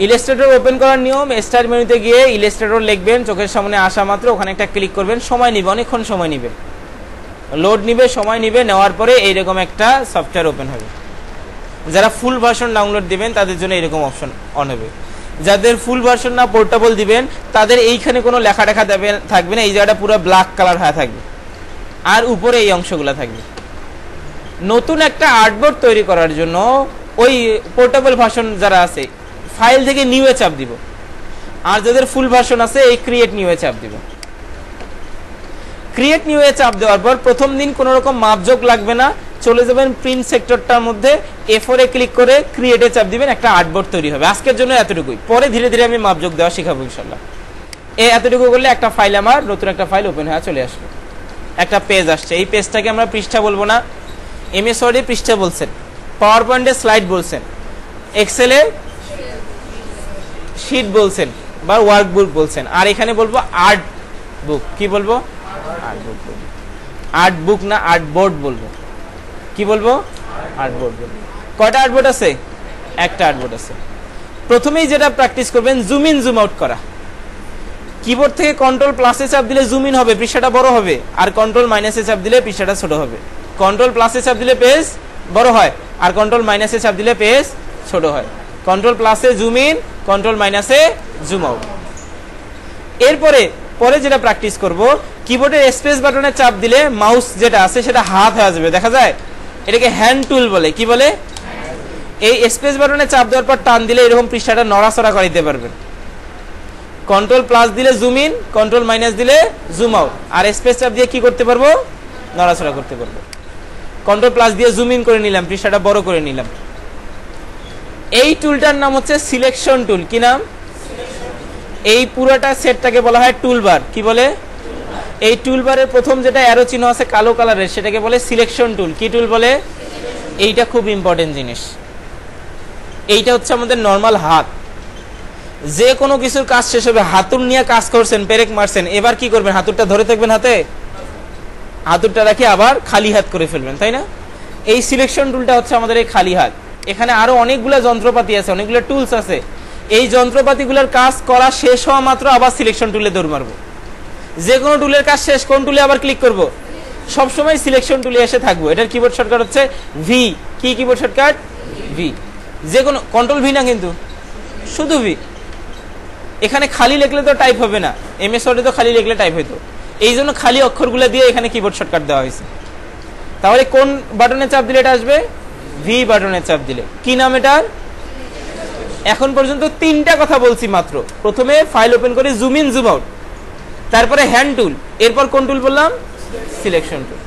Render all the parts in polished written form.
Illustrator open করার নিয়ম, start মেনুতে গিয়ে ইলাস্ট্রেটর লিখবেন, চোখের সামনে আসা মাত্র ওখানে একটা ক্লিক করবেন। সময় নিবে, অনেকক্ষণ সময় নিবে, লোড নিবে, সময় নিবে, নেওয়ার পরে এইরকম একটা সফটওয়্যার ওপেন হবে। যারা ফুল ভার্সন ডাউনলোড দিবেন তাদের জন্য এরকম অপশন অন হবে। যাদের ফুল ভার্সন না পোর্টেবল দিবেন তাদের এইখানে কোনো লেখা টেখা থাকবে না, এই জায়গাটা পুরো ব্ল্যাক কালার হয়ে থাকবে আর উপরে এই অংশগুলো থাকবে। নতুন একটা আর্টবোর্ড তৈরি করার জন্য ওই পোর্টেবল ভার্সন যারা আছে ফাইল থেকে নিউ এ চাপ দিব, আর যাদের ফুল ভার্সন আছে এই ক্রিয়েট নিউ এ চাপ দিব। ক্রিয়েট নিউ এ চাপ দেওয়ার পর প্রথম দিন কোনো রকম মাপযোগ লাগবে না, চলে যাবেন প্রিন্ট সেক্টরটার মধ্যে, A4 এ ক্লিক করে ক্রিয়েটে চাপ দিবেন, একটা আর্টবোর্ড তৈরি হবে। আজকের জন্য এতটুকুই, পরে ধীরে ধীরে আমি মাপযোগ দেওয়া শেখাবো ইনশাআল্লাহ। এতটুকু করলে একটা ফাইল, আমার নতুন একটা ফাইল ওপেন হয়ে চলে আসবে, একটা পেজ আসছে। এই পেজটাকে আমরা পৃষ্ঠা বলবো না, MS ওয়ার্ডে পৃষ্ঠা বলছেন, পাওয়ার পয়েন্টে স্লাইড বলছেন, এক্সেলে শীট বলছেন বা ওয়ার্কবুক বলছেন, আর এখানে বলবো আর্ট বুক। কি বলবো? আর্ট বুক বলবো, আর্ট বুক না আর্ট বোর্ড বলবো। কি বলবো? আর্ট বোর্ড বলবো। কয়টা আর্ট বোর্ড আছে? একটা আর্ট বোর্ড আছে। প্রথমেই যেটা প্র্যাকটিস করবেন জুম ইন জুম আউট করা। কিবোর্ড থেকে কন্ট্রোল প্লাসে চাপ দিলে জুম ইন হবে, পৃষ্ঠাটা বড় হবে, আর কন্ট্রোল মাইনাসে চাপ দিলে পৃষ্ঠাটা ছোট হবে। কন্ট্রোল প্লাসে চাপ দিলে পেজ বড় হয়, আর কন্ট্রোল মাইনাসে চাপ দিলে পেজ ছোট হয়। কন্ট্রোল প্লাসে জুম ইন, কন্ট্রোল মাইনাসে জুম আউট। এরপরে যেটা প্র্যাকটিস করব, কিবোর্ডের স্পেস বাটনে চাপ দিলে মাউস যেটা আছে সেটা হাত হয়ে যাবে, দেখা যায়, এটাকে হ্যান্ড টুল বলে। কি বলে? এই স্পেস বাটনে চাপ দেওয়ার পর টান দিলে এরকম পৃষ্ঠাটা নড়াচড়া করে দিতে পারবেন। কন্ট্রোল প্লাস দিলে জুম ইন, কন্ট্রোল মাইনাস দিলে জুম আউট, আর স্পেস চাপ দিয়ে কি করতে পারবো? নড়াচড়া করতে পারবো। কন্ট্রোল প্লাস দিয়ে জুম ইন করে নিলাম, পৃষ্ঠাটা বড় করে নিলাম। এই টুলটার নাম হচ্ছে সিলেকশন টুল। কি নাম? এই পুরোটা সেটটাকে বলা হয় টুলবার। কি বলে? এই টুলবারের প্রথম যেটা অ্যারো চিহ্ন আছে কালো কালারের সেটাকে বলে সিলেকশন টুল। কি টুল বলে? এইটা খুব ইম্পর্টেন্ট জিনিস। এইটা হচ্ছে আমাদের নর্মাল হাত। যে কোনো কিছুর কাজ শেষ হবে, হাতুর নিয়ে কাজ করছেন, পেরেক মারছেন, এবার কি করবেন? হাতুরটা ধরে থাকবেন হাতে, হাতুরটা রাখি আবার খালি হাত করে ফেলবেন, তাই না? এই সিলেকশন টুলটা হচ্ছে আমাদের এই খালি হাত। এখানে আরো অনেকগুলো যন্ত্রপাতি আছে, অনেকগুলো টুলস আছে। এই যন্ত্রপাতিগুলোর কাজ করা শেষ হওয়া মাত্র আবার সিলেকশন টুলে দৌড় মারবো। যে কোনো টুলের কাজ শেষ, কোন টুলে আবার ক্লিক করব? সবসময় সিলেকশন টুলে এসে থাকবো। এটার কিবোর্ড শর্টকাট হচ্ছে ভি। কি কিবোর্ড শর্টকাট? ভি। যে কোনো কন্ট্রোল ভি না, কিন্তু শুধু ভি। এখানে খালি লিখলে তো টাইপ হবে না, MS ওয়ার্ডে তো খালি লিখলে টাইপ হইতো, এই জন্য খালি অক্ষরগুলো দিয়ে এখানে কিবোর্ড শর্টকাট দেওয়া হয়েছে। তাহলে কোন বাটনে চাপ দিলে এটা আসবে? ভি বাটনে চাপ দিলে। কি নাম এটার? এখন পর্যন্ত তিনটা কথা বলছি মাত্র। প্রথমে ফাইল ওপেন করে জুম ইন জুম আউট, তারপরে হ্যান্ড টুল, এরপর কোন টুল বললাম? Selection tool.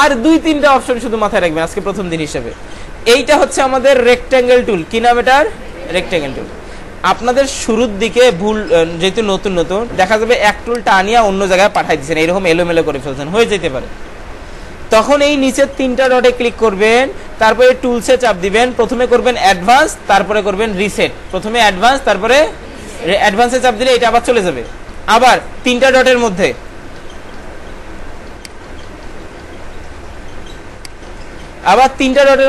আর দুই তিনটা অপশন শুধু মাথায় রাখবেন আজকে প্রথম দিন হিসেবে। এইটা হচ্ছে আমাদের রেক্ট্যাঙ্গেল টুল। কি নাম এটার? রেক্ট্যাঙ্গেল টুল। আপনাদের শুরুর দিকে ভুল, যেহেতু নতুন নতুন, দেখা যাবে এক টুল টানিয়া অন্য জায়গায় পাঠাই দিচ্ছেন, এরকম এলোমেলো করে ফেলছেন, হয়ে যেতে পারে। তখন এই নিচের তিনটা ডটে ক্লিক করবেন, তারপরে টুলসে চাপ দিবেন, প্রথমে করবেন অ্যাডভান্স, তারপরে করবেন রিসেট। প্রথমে অ্যাডভান্স, তারপরে অ্যাডভান্সে চাপ দিলে এটা আবার চলে যাবে। আবার তিনটা ডটের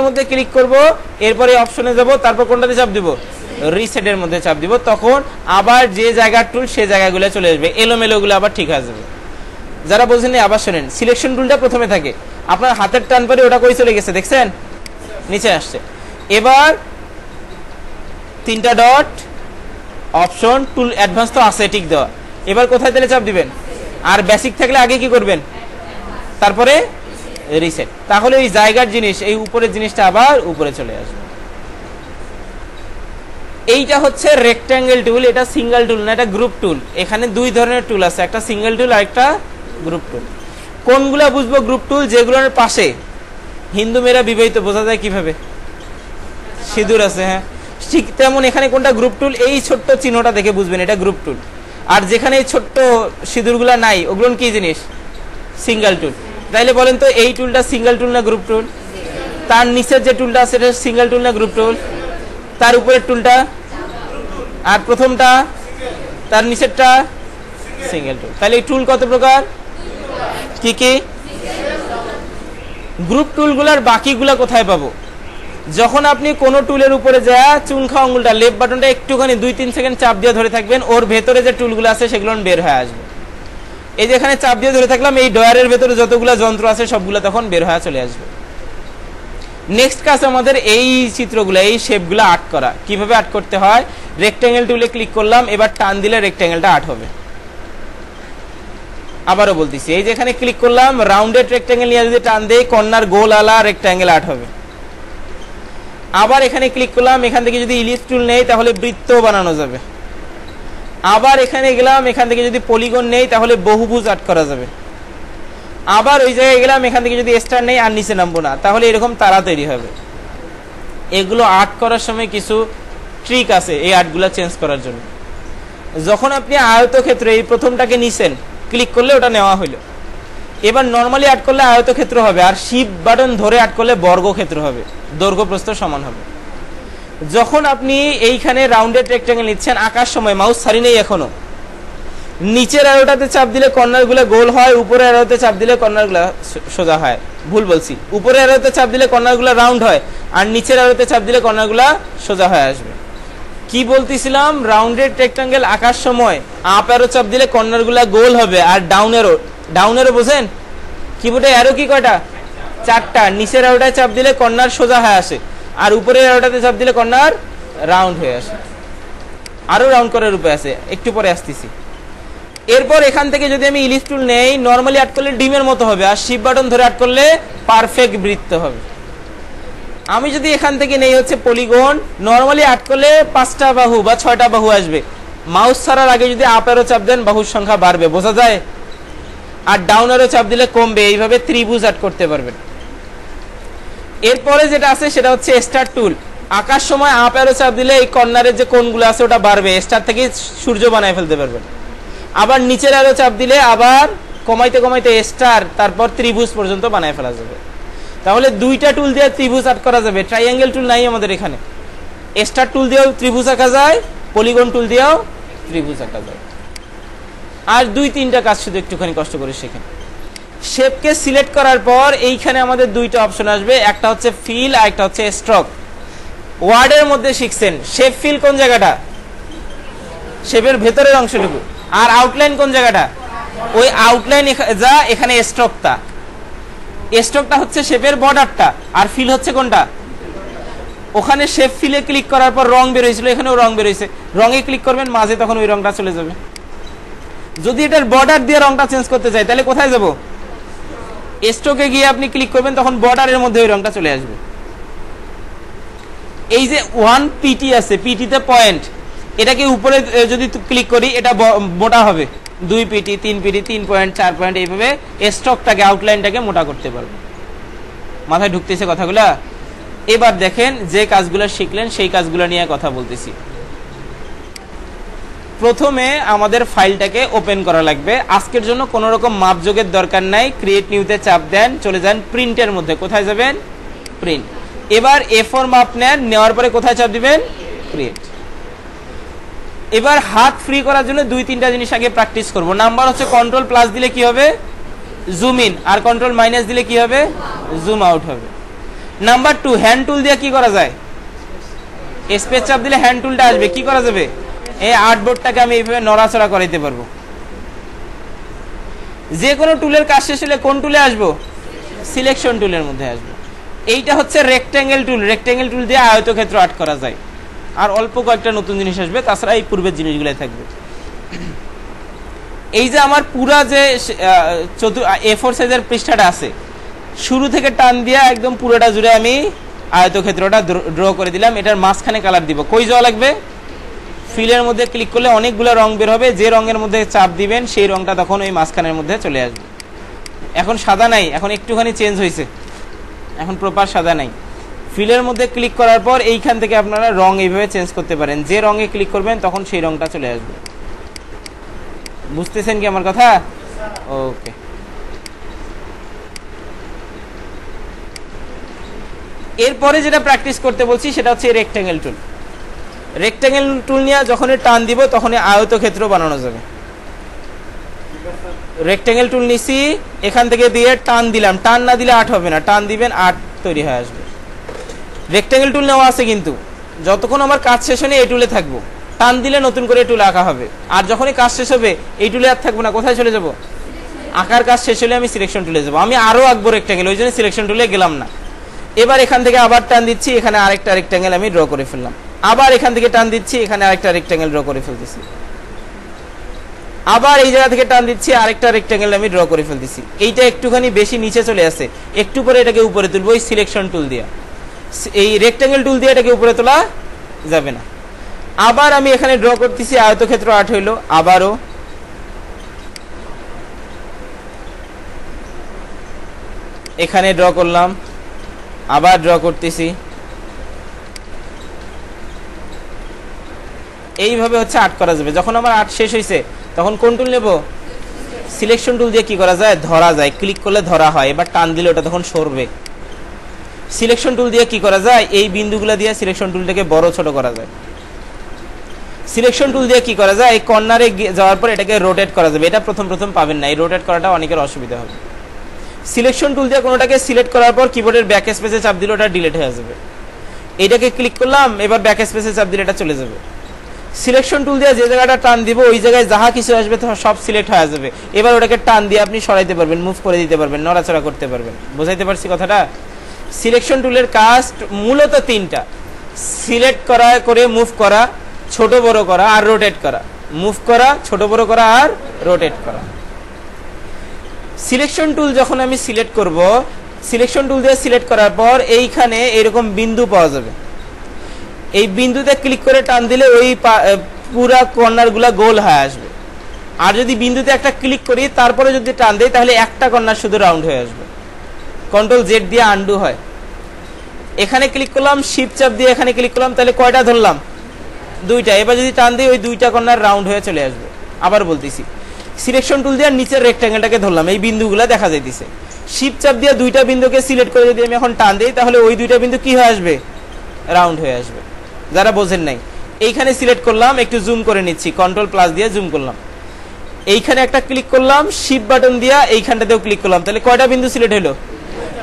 মধ্যে ক্লিক করব, এরপরে অপশনে যাব, তারপর কোনটাতে চাপ দিব? রিসেটের মধ্যে চাপ দিব। তখন আবার যে জায়গার টুল সে জায়গাগুলো চলে আসবে, এলোমেলোগুলো আবার ঠিক হয়ে যাবে। যারা বলছেন আবার শোনেন, সিলেকশন টুলটা প্রথমে থাকে, আপনার হাতের টান পরে ওটা কই চলে গেছে দেখছেন? নিচে আসছে। এবার তিনটা ডট, অপশন, টুল, অ্যাডভান্স তো আছে ঠিক দেওয়া। এবার কোথায় দিলে চাপ দিবেন? আর বেসিক থাকলে আগে কি করবেন? তারপরে রিসেট। তাহলে এই জায়গার জিনিস, এই উপরের জিনিসটা আবার উপরে চলে আসবে। এইটা হচ্ছে রেক্ট্যাঙ্গেল টুল। এটা সিঙ্গেল টুল না, এটা গ্রুপ টুল। এখানে দুই ধরনের টুল আছে, একটা সিঙ্গেল টুল আর একটা গ্রুপ টুল। কোনগুলা বুঝবো গ্রুপ টুল? যেগুলোর পাশে হিন্দু মেয়েরা বিবাহিত, বোঝা যায় কিভাবে? সিঁদুর আছে, হ্যাঁ, ঠিক তেমন এখানে কোনটা গ্রুপ টুল? এই ছোট্ট চিহ্নটা দেখে বুঝবেন এটা গ্রুপ টুল। আর যেখানে এই ছোট্ট সিঁদুরগুলা নাই, ওগুলো কি জিনিস? সিঙ্গেল টুল। তাইলে বলেন তো এই টুলটা সিঙ্গেল টুল না গ্রুপ টুল? তার নিচের যে টুলটা আছে এটা সিঙ্গেল টুল না গ্রুপ টুল? তার উপরের টুলটা আর প্রথমটা, তার নিচেরটা সিঙ্গেল টুল। তাহলে এই টুল কত প্রকার? কি কি? গ্রুপ টুলগুলার বাকিগুলা কোথায় পাবো? যখন আপনি কোনো টুলের উপরে যা চুনখা আঙুলটা লেফট বাটনটা একটুখানি 2-3 সেকেন্ড চাপ দিয়ে ধরে থাকবেন, ওর ভেতরে যে টুলগুলো আছে সেগুলো বের হয়ে আসবে। এই যে এখানে চাপ দিয়ে ধরে থাকলাম, এই ডয়ারের ভেতরে যতগুলো যন্ত্র আছে সবগুলো তখন বের হয়ে চলে আসবে। নেক্সট কাজ আমাদের এই চিত্রগুলো, এই শেপগুলো আর্ট করা। কিভাবে আর্ট করতে হয়, রেক্ট্যাঙ্গেল টুলে ক্লিক করলাম, এবার টান দিলে রেক্ট্যাঙ্গেলটা আর্ট হবে। আবারও বলতেছি, এই যে এখানে ক্লিক করলাম, রাউন্ডেড রেক্ট্যাঙ্গেল নিয়ে যদি টান দেই কর্নার গোল আলা রেক্ট্যাঙ্গেল আর্ট হবে। আবার এখানে ক্লিক করলাম, এখান থেকে যদি ইলিপস টুল নেই তাহলে বৃত্ত বানানো যাবে। আবার এখানে গেলাম, এখান থেকে যদি পলিগন নেই তাহলে বহুভুজ আর্ট করা যাবে। আবার ওই জায়গায় গেলাম, এখান থেকে যদি স্টার নেই আর নিচে নামবো না, তাহলে এরকম তারা তৈরি হবে। এগুলো আর্ট করার সময় কিছু ট্রিক আছে এই আর্টগুলো চেঞ্জ করার জন্য। যখন আপনি আয়তক্ষেত্র এই প্রথমটাকে নিছেন, ক্লিক করলে ওটা নেওয়া হইলো। এবার নর্মালি আর্ট করলে আয়তক্ষেত্র হবে, আর শিফট বাটন ধরে আর্ট করলে বর্গক্ষেত্র হবে, দৈর্ঘ্য প্রস্থ সমান হবে। যখন আপনি এইখানে রাউন্ডেড রেক্ট্যাঙ্গেল নিচ্ছেন, আঁকার সময় মাউস ছাড়ি নেই এখনো, নিচের অ্যারোটাতে চাপ দিলে কর্নারগুলো গোল হয়, উপরের অ্যারোতে চাপ দিলে কর্নারগুলো সোজা হয়। ভুল বলছি, উপরের অ্যারোতে চাপ দিলে কর্নারগুলো রাউন্ড হয়, আর নিচের অ্যারোতে চাপ দিলে কর্নারগুলো সোজা হয়ে আসবে। কি বলতেছিলাম, রাউন্ডেড রেক্ট্যাঙ্গেল আঁকার সময় আপ অ্যারো চাপ দিলে কর্নারগুলো গোল হবে, আর ডাউন অ্যারো বোঝেন কিবোর্ডে অ্যারো কি কয়টা, 4টা। নিচের অ্যারোটায় চাপ দিলে কর্নার সোজা হয়ে আসে, আর উপরের অ্যারোটাতে চাপ দিলে কর্নার রাউন্ড হয়ে আসে। আরো রাউন্ড করার উপায় আছে, একটু পরে আসতেছি। এরপর এখান থেকে যদি আমি ইলিপস টুল নেই, নরমালি আর্ট করলে ডিমের মতো হবে, আর শিফট বাটন ধরে আর্ট করলে পারফেক্ট বৃত্ত হবে। আমি যদি এখান থেকে নেই হচ্ছে পলিগন, নরমালি আর্ট করলে 5টা বাহু বা 6টা বাহু আসবে। মাউস ছাড়ার আগে যদি আপ অ্যারো চাপ দেন বাহুর সংখ্যা বাড়বে, বোঝা যায়, আর ডাউন অ্যারো চাপ দিলে কমবে। এইভাবে ত্রিভুজ আর্ট করতে পারবেন। এরপরে যেটা আছে সেটা হচ্ছে স্টার টুল। আঁকার সময় আপ অ্যারো চাপ দিলে এই কর্নারের যে কোণগুলো আছে ওটা বাড়বে, স্টার থেকে সূর্য বানায় ফেলতে পারবেন। আবার নিচের অ্যারো চাপ দিলে আবার কমাইতে কমাইতে স্টার, তারপর ত্রিভুজ পর্যন্ত বানায় ফেলা যাবে। তাহলে 2টা টুল দিয়ে ত্রিভুজ আর্ট করা যাবে। ট্রাইঅ্যাঙ্গেল টুল নাই আমাদের এখানে, স্টার টুল দিয়েও ত্রিভুজ আঁকা যায়, পলিগন টুল দিয়েও ত্রিভুজ আঁকা যায়। আর 2-3টা কাজ শুধু একটুখানি কষ্ট করে শেখেন। শেপকে সিলেক্ট করার পর এইখানে আমাদের 2টা অপশন আসবে, একটা হচ্ছে ফিল আর একটা হচ্ছে স্ট্রোক। ওয়ার্ডের মধ্যে শিখছেন শেপ ফিল কোন জায়গাটা, শেপের ভেতরের অংশটুকু, আর আউটলাইন কোন জায়গাটা, ওই আউটলাইন যা এখানে স্ট্রোকটা। স্ট্রোকটা হচ্ছে শেপের বর্ডারটা, আর ফিল হচ্ছে কোনটা, ওখানে শেপ ফিলে ক্লিক করার পর রং বের হয়েছিল, এখানেও রং বের হয়েছে, রঙে ক্লিক করবেন মাঝে, তখন ওই রংটা চলে যাবে। যদি এটার বর্ডার দিয়ে রংটা চেঞ্জ করতে চাই তাহলে কোথায় যাব, স্ট্রোকে গিয়ে আপনি ক্লিক করবেন, তখন বর্ডারের মধ্যে ওই রংটা চলে আসবে। এই যে 1 পিটি আছে, পিটিতে পয়েন্ট, এটাকে উপরে যদি ক্লিক করি এটা মোটা হবে, 2 পিটি 3 পিটি 3 পয়েন্ট 4 পয়েন্ট, এইভাবে স্ট্রোকটাকে আউটলাইনটাকে মোটা করতে পারবো। মাথায় ঢুকতেছে কথাগুলা? এবার দেখেন যে কাজগুলো শিখলেন সেই কাজগুলো নিয়ে কথা বলতেছি। প্রথমে আমাদের ফাইলটাকে ওপেন করা লাগবে। আজকের জন্য কোনো রকম মাপযোগের দরকার নাই, ক্রিয়েট নিউতে চাপ দেন, চলে যান প্রিন্টের মধ্যে। কোথায় যাবেন, প্রিন্ট। এবার A4 মাপ নেন, নেওয়ার পরে কোথায় চাপ দিবেন, ক্রিয়েট। এবার হাত ফ্রি করার জন্য 2-3টা জিনিস আগে প্র্যাকটিস করব। নাম্বার হচ্ছে কন্ট্রোল প্লাস দিলে কি হবে, জুম ইন, আর কন্ট্রোল মাইনাস দিলে কি হবে, জুম আউট হবে। নাম্বার 2, হ্যান্ড টুল দিয়ে কি করা যায়, স্পেস চাপ দিলে হ্যান্ড টুলটা আসবে, কি করা যাবে, এই আর্টবোর্ডটাকে আমি এইভাবে নড়াচড়া করাইতে পারবো। যে কোনো টুলের কাজ শেষ হলে কোন টুলে আসবো, সিলেকশন টুলের মধ্যে আসবো। এইটা হচ্ছে রেক্ট্যাঙ্গেল টুল। রেক্ট্যাঙ্গেল টুল দিয়ে আয়তক্ষেত্র আর্ট করা যায়। আর অল্প কয়েকটা নতুন জিনিস আসবে, তাছাড়া এই পূর্বের জিনিসগুলাই থাকবে। এই যে আমার পুরা যে A4 সাইজের পৃষ্ঠাটা আছে, শুরু থেকে টান দিয়া একদম পুরোটা জুড়ে আমি আয়তক্ষেত্রটা ড্র করে দিলাম। এটার মাঝখানে কালার দিব, কই যাওয়া লাগবে, ফিলের মধ্যে ক্লিক করলে অনেকগুলো রং বের হবে, যে রঙের মধ্যে চাপ দিবেন সেই রংটা তখন ওই মাঝখানের মধ্যে চলে আসবে। এখন সাদা নাই, এখন একটুখানি চেঞ্জ হয়েছে, এখন প্রপার সাদা নাই। ফিলের মধ্যে ক্লিক করার পর এইখান থেকে আপনারা রং এইভাবে চেঞ্জ করতে পারেন, যে রঙে ক্লিক করবেন তখন সেই রংটা চলে আসবে। বুঝতেছেন কি আমার কথা? ওকে। এরপরে যেটা প্র্যাকটিস করতে বলছি সেটা হচ্ছে রেক্ট্যাঙ্গেল টুল। রেক্ট্যাঙ্গেল টুল নিয়ে যখন টান দিব তখন আয়তক্ষেত্র বানানো যাবে। রেক্ট্যাঙ্গেল টুল নিছি, এখান থেকে দিয়ে টান দিলাম, টান না দিলে আর্ট হবে না, টান দিবেন আর্ট তৈরি হয়ে আসবে। রেক্ট্যাঙ্গেল টুল নেওয়া আছে, কিন্তু যতক্ষণ আমার কাজ শেষ হয়নি এই টুলে থাকবো, টান দিলে নতুন করে টুল আঁকা হবে। আর যখনই কাজ শেষ হবে এই টুলে আর থাকবো না, কোথায় চলে যাব? আঁকার কাজ শেষ হলে আমি সিলেকশন টুলে যাবো। আমি আরো আঁকবো রেক্ট্যাঙ্গেল, ওই জন্য সিলেকশন টুলে গেলাম না। এবার এখান থেকে আবার টান দিচ্ছি, এখানে আরেকটা রেক্ট্যাঙ্গেল আমি ড্র করে ফেললাম। আবার এখান থেকে টান দিচ্ছি, এখানে আরেকটা রেক্ট্যাঙ্গেল ড্র করে ফেলতেছি। আবার এই জায়গা থেকে টান দিচ্ছি, আরেকটা রেক্ট্যাঙ্গেল আমি ড্র করে ফেলতেছি। এইটা একটুখানি বেশি নিচে চলে আসে, একটু পরে এটাকে উপরে তুলবো ওই সিলেকশন টুল দিয়ে। এই রেক্ট্যাঙ্গেল টুল দিয়ে এটাকে উপরে তোলা যাবে না। আবার আমি এখানে ড্র করতেছি, আয়তক্ষেত্র 8 হইলো, আবারও এখানে ড্র করলাম, আবার ড্র করতেছি। এইভাবে হচ্ছে 8 করা যাবে। যখন আমার 8 শেষ হয়েছে তখন কোন টুল নেব? সিলেকশন টুল দিয়ে কি করা যায়? ধরা যায়, ক্লিক করলে ধরা হয়। এবার টান দিলে ওটা তখন সরবে। সিলেকশন টুল দিয়ে কি করা যায়? এই বিন্দুগুলো দিয়ে সিলেকশন টুলটাকে বড় ছোট করা যায়। সিলেকশন টুল দিয়ে কি করা যায়? এই কর্নারে যাওয়ার পর এটাকে রোটেট করা যাবে। এটা প্রথম পাবেন না, এই রোটেট করাটা অনেকের অসুবিধা হবে। সিলেকশন টুল দিয়ে কোনোটাকে সিলেক্ট করার পর কিবোর্ডের ব্যাক স্পেসে চাপ দিলে ওটা ডিলিট হয়ে যাবে। এটাকে ক্লিক করলাম, এবার ব্যাক স্পেসে চাপ দিলে এটা চলে যাবে। সিলেকশন টুল দিয়ে যে জায়গাটা টান দিব ওই জায়গায় যাহা কিছু আসবে সব সিলেক্ট হয়ে যাবে। এবার ওটাকে টান দিয়ে আপনি সরাইতে পারবেন, মুভ করে দিতে পারবেন, নড়াচড়া করতে পারবেন। বুঝাইতে পারছি কথাটা? সিলেকশন টুলের কাজ মূলত 3টা: সিলেক্ট করা, করে মুভ করা, ছোট বড় করা, আর রোটেট করা। মুভ করা, ছোট বড় করা, আর রোটেট করা। সিলেকশন টুল যখন আমি সিলেক্ট করব, সিলেকশন টুল দিয়ে সিলেক্ট করার পর এইখানে এরকম বিন্দু পাওয়া যাবে। এই বিন্দুতে ক্লিক করে টান দিলে ওই পুরা কর্নার গুলা গোল হয়ে আসবে। আর যদি বিন্দুতে একটা ক্লিক করি তারপরে যদি টান দেই তাহলে একটা কর্নার শুধু রাউন্ড হয়ে আসবে। কন্ট্রোল জেড দিয়ে আন্ডু হয়। এখানে ক্লিক করলাম, শিফট চাপ দিয়ে এখানে ক্লিক করলাম, তাহলে কয়টা ধরলাম? 2টা। এবার যদি টান দিই ওই 2টা কর্নার রাউন্ড হয়ে চলে আসবে। আবার বলতেছি, সিলেকশন টুল দিয়ে নিচের রেক্ট্যাঙ্গেলটাকে ধরলাম, এই বিন্দুগুলো দেখা যাইতেছে। শিফট চাপ দিয়ে 2টা বিন্দুকে সিলেক্ট করে যদি আমি এখন টান দিই তাহলে ওই 2টা বিন্দু কি হয়ে আসবে? রাউন্ড হয়ে আসবে। যারা বোঝেন নাই, এইখানে সিলেক্ট করলাম, একটু জুম করে নিচ্ছি, কন্ট্রোল প্লাস দিয়ে জুম করলাম। এইখানে একটা ক্লিক করলাম, শিফট বাটন দিয়ে এইখানটাতেও ক্লিক করলাম, তাহলে কয়টা বিন্দু সিলেক্ট হলো?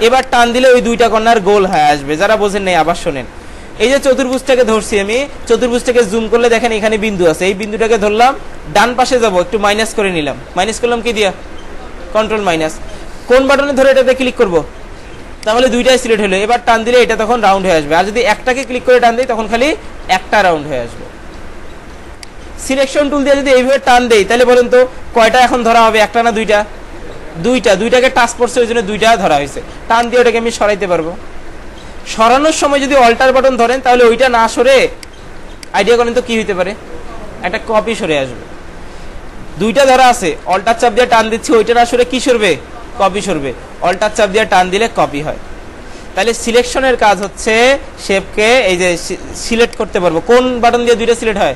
এবার টান দিলে ওই 2টা কর্নার গোল হয়ে আসবে। যারা বোঝেন নাই আবার শোনেন। এই যে চতুর্ভুজটাকে ধরছি আমি, চতুর্ভুজটাকে জুম করলে দেখেন এখানে বিন্দু আছে। এই বিন্দুটাকে ধরলাম, ডান পাশে যাব, একটু মাইনাস করে নিলাম। মাইনাস করলাম কি দিয়া? Control minus. কোন বাটনে ধরে এটাতে ক্লিক করব? তাহলে 2টাই সিলেক্ট হলো। এবার টান দিলে এটা তখন রাউন্ড হয়ে আসবে। আর যদি একটাকে ক্লিক করে টান দিই তখন খালি একটা রাউন্ড হয়ে আসবে। সিলেকশন টুল দিয়ে যদি এইভাবে টান দেই তাহলে বলেন তো কয়টা এখন ধরা হবে? একটা না 2টা? 2টাকে টাচ করছে ওই জন্য 2টা ধরা হয়েছে। টান দিয়ে ওটাকে আমি সরাইতে পারবো। সরানোর সময় যদি অল্টার বাটন ধরেন তাহলে ওইটা না সরে আইডিয়া করেন তো কি হইতে পারে? একটা কপি সরে আসবে। 2টা ধরা আছে, অল্টার চাপ দিয়ে টান দিচ্ছি, ওইটা না সরে কি সরবে? কপি সরবে। অল্টার চাপ দিয়ে টান দিলে কপি হয়। তাহলে সিলেকশনের কাজ হচ্ছে শেপকে এই যে সিলেক্ট করতে পারবো। কোন বাটন দিয়ে 2টা সিলেক্ট হয়?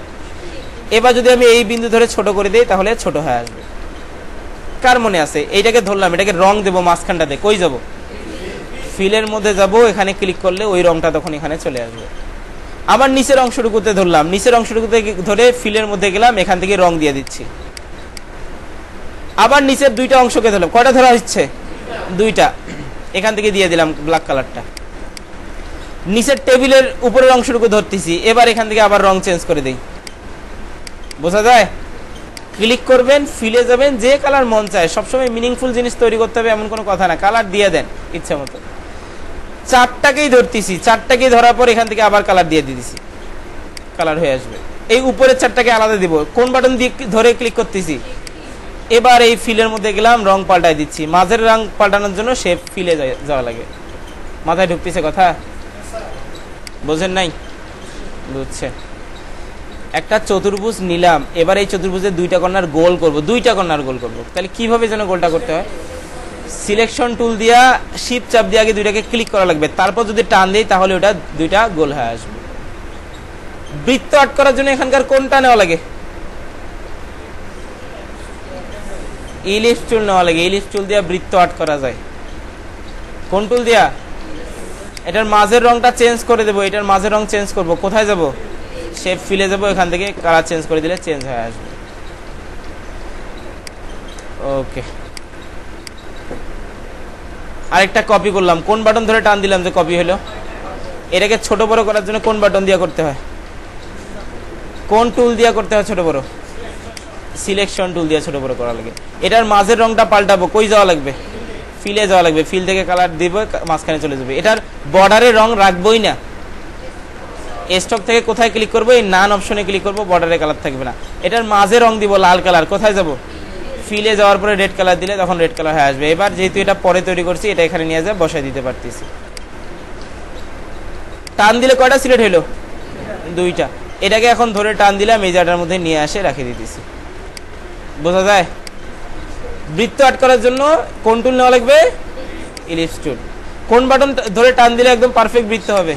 এবার যদি আমি এই বিন্দু ধরে ছোট করে দিই তাহলে ছোট হয়ে আসবে। কার মনে আছে? এইটাকে ধরলাম, এটাকে রং দেবো মাঝখানটাতে, কই যাব? ফিলের মধ্যে যাব, এখানে ক্লিক করলে ওই রংটা তখন এখানে চলে আসবে। আবার নিচের অংশটুকুতে ধরলাম, নিচের অংশটুকুতে ধরে ফিলের মধ্যে গেলাম, এখান থেকে রং দিয়ে দিচ্ছি। আবার নিচের 2টা অংশকে ধরলাম, কয়টা ধরা হচ্ছে? 2টা। এখান থেকে দিয়ে দিলাম ব্ল্যাক কালারটা। নিচের টেবিলের উপরের অংশটুকু ধরতেছি, এবার এখান থেকে আবার রং চেঞ্জ করে দিই। বোঝা যায়? ক্লিক করবেন, ফিলে যাবেন, যে কালার মন চায়। সবসময় মিনিংফুল জিনিস তৈরি করতে হবে এমন কোনো কথা না, কালার দিয়ে দেন ইচ্ছা মতো। 4টাকেই ধরতেছি, 4টাকেই ধরার পর এখান থেকে আবার কালার দিয়ে দিতেছি, কালার হয়ে আসবে। এই উপরের 4টাকে আলাদা দিব, কোন বাটন দিয়ে ধরে ক্লিক করতেছি? এবার এই ফিলের মধ্যে গেলাম, রং পাল্টাই দিচ্ছি। মাঝের রং পাল্টানোর জন্য শেপ ফিলে যাওয়া লাগে। মাথায় ঢুকতেছে কথা? বোঝেন নাই? বুঝছে। একটা চতুর্ভুজ নিলাম, এবার এই চতুর্ভুজের 2টা কর্নার গোল করব, 2টা কর্নার গোল করব। তাহলে কিভাবে যেন গোলটা করতে হয়? সিলেকশন টুল দিয়া শিফট চাপ দিয়ে আগে 2টাকে ক্লিক করা লাগবে, তারপর যদি টান দেই তাহলে ওটা 2টা গোল হয়ে আসবে। বৃত্ত আট করার জন্য এখানকার কোনটা নেওয়া লাগে? ইলিশ টুল নেওয়া লাগে। ইলিশ টুল দিয়া বৃত্ত আট করা যায়। কোন টুল দিয়া? এটার মাঝের রংটা চেঞ্জ করে দেবো, এটার মাঝের রং চেঞ্জ করব। কোথায় যাব? শেপ ফিলে যাব, এখান থেকে কালার চেঞ্জ করে দিলে চেঞ্জ হয়ে আসবে। ওকে, আরেকটা কপি করলাম, কোন বাটন ধরে টান দিলাম যে কপি হলো? এটাকে ছোট বড় করার জন্য কোন বাটন দিয়ে করতে হয়, কোন টুল দিয়ে করতে হয় ছোট বড়? সিলেকশন টুল দিয়ে ছোট বড় করা লাগে। এটার মাঝের রংটা পাল্টাবো, কই যাওয়া লাগবে? ফিলে যাওয়া লাগবে, ফিল থেকে কালার দিব, মাঝখানে চলে যাবে। এটার বর্ডারে রং রাখবোই না, স্টক থেকে কোথায় ক্লিক করবো? এই নান অপশনে ক্লিক করবো, বর্ডারে কালার থাকবে না। এটার মাঝে রং দিব লাল কালার, কোথায় যাব? ফিলে যাওয়ার পরে রেড কালার দিলে তখন রেড কালার হয়ে আসবে। এবার যেহেতু এটা পরে তৈরি করছি, এটা এখানে নিয়ে যা বসাই দিতে পারতেছি। টান দিলে কয়টা সিলেক্ট হইলো? 2টা। এটাকে এখন ধরে টান দিলাম, এই জায়গাটার মধ্যে নিয়ে আসে রাখে দিতেছি। বোঝা যায়? বৃত্ত আট করার জন্য কোন টুল নেওয়া লাগবে? ইলিপস টুল। কোন বাটন ধরে টান দিলে একদম পারফেক্ট বৃত্ত হবে?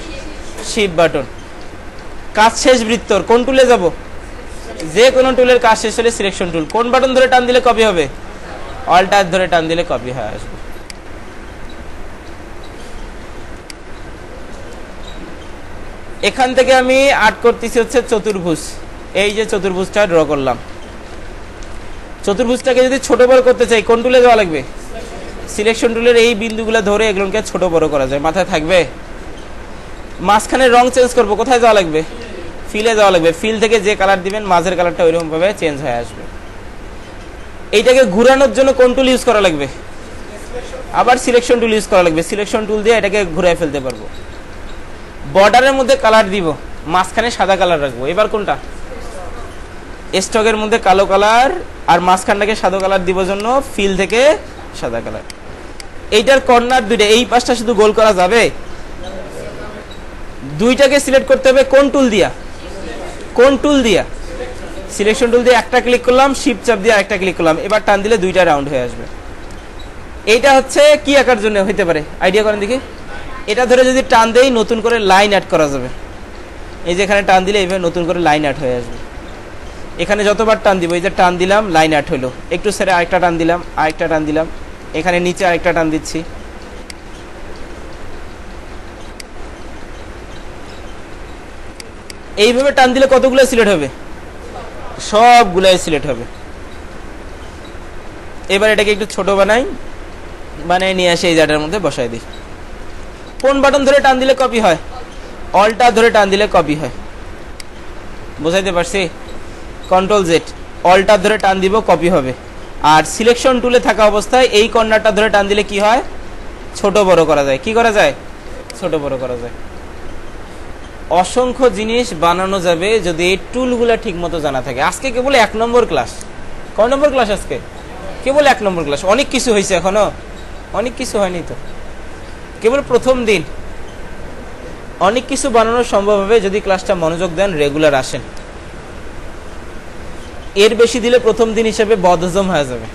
Shift button. কাজ শেষ বৃত্তর কোন টুলে যাব? যে কোনো টুলের কাজ শেষ হলে সিলেকশন টুল। কোন বাটন ধরে টান দিলে কপি হবে? অল্টার ধরে টান দিলে কপি হয়ে আসবে। এখান থেকে আমি আর্ট করতেছি হচ্ছে চতুর্ভুজ। এই যে চতুর্ভুজটা ড্র করলাম, চতুর্ভুজটাকে যদি ছোট বড় করতে চাই কোন টুলে যাওয়া লাগবে? সিলেকশন টুলের এই বিন্দুগুলো ধরে এগুলোকে ছোট বড় করা যায়, মাথায় থাকবে। মাঝখানে রং চেঞ্জ করবো, কোথায় যাওয়া লাগবে? ফিলে যাওয়া লাগবে, ফিল থেকে যে কালার দিবেন মাঝের কালারটা ওইরকম ভাবে চেঞ্জ হয়ে আসবে। এইটাকে ঘুরানোর জন্য কোন টুল ইউজ করা লাগবে? আবার সিলেকশন টুল ইউজ করা লাগবে। সিলেকশন টুল দিয়ে এটাকে ঘুরে ফেলতে পারবো। বর্ডারের মধ্যে কালার দিব, মাঝখানে সাদা কালার রাখবো। এবার কোনটা? স্টকের মধ্যে কালো কালার আর মাঝখানটাকে সাদা কালার দিব জন্য ফিল থেকে সাদা কালার। এইটার কর্নার দুইটা, এই পাশটা শুধু গোল করা যাবে? দুইটাকে সিলেক্ট করতে হবে কোন টুল দিয়া? কোন টুল দিয়া? সিলেকশন টুল দিয়ে একটা ক্লিক করলাম, শিফট চাপ দিয়ে আরেকটা ক্লিক করলাম, এবার টান দিলে দুইটা রাউন্ড হয়ে আসবে। এইটা হচ্ছে কি আঁকার জন্য হইতে পারে? আইডিয়া করেন দেখি। এটা ধরে যদি টান দেই নতুন করে লাইন অ্যাড করা যাবে। এই যে এখানে টান দিলে এইভাবে নতুন করে লাইন অ্যাড হয়ে আসবে। এখানে যতবার টান দিব, এই যে টান দিলাম লাইন অ্যাড হলো, একটু ছেড়ে আরেকটা টান দিলাম, আরেকটা টান দিলাম, এখানে নিচে আরেকটা টান দিচ্ছি। এইভাবে টান দিলে কতগুলো সিলেক্ট হবে? সবগুলাই সিলেক্ট হবে। এবার এটাকে একটু ছোট বানাই, বানাই নিয়ে আসে এই জায়গাটার মধ্যে বসাই দিই। কোন বাটন ধরে টান দিলে কপি হয়? অল্টা ধরে টান দিলে কপি হয়। বুঝাইতে পারছি? কন্ট্রোল জেড, অল্টা ধরে টান দিব, কপি হবে। আর সিলেকশন টুলে থাকা অবস্থায় এই কর্নারটা ধরে টান দিলে কি হয়? ছোট বড় করা যায়। কি করা যায়? ছোট বড় করা যায়। অসংখ্য জিনিস বানানো যাবে যদি এই টুলগুলো ঠিক মতো জানা থাকে। আজকে কেবল 1 নম্বর ক্লাস। কয় নম্বর ক্লাস আজকে? কেবল 1 নম্বর ক্লাস। অনেক কিছু হয়েছে, এখনো অনেক কিছু হয়নি তো, কেবল প্রথম দিন। অনেক কিছু বানানো সম্ভব হবে যদি ক্লাসটা মনোযোগ দেন, রেগুলার আসেন। এর বেশি দিলে প্রথম দিন হিসেবে বদহজম হয়ে যাবে।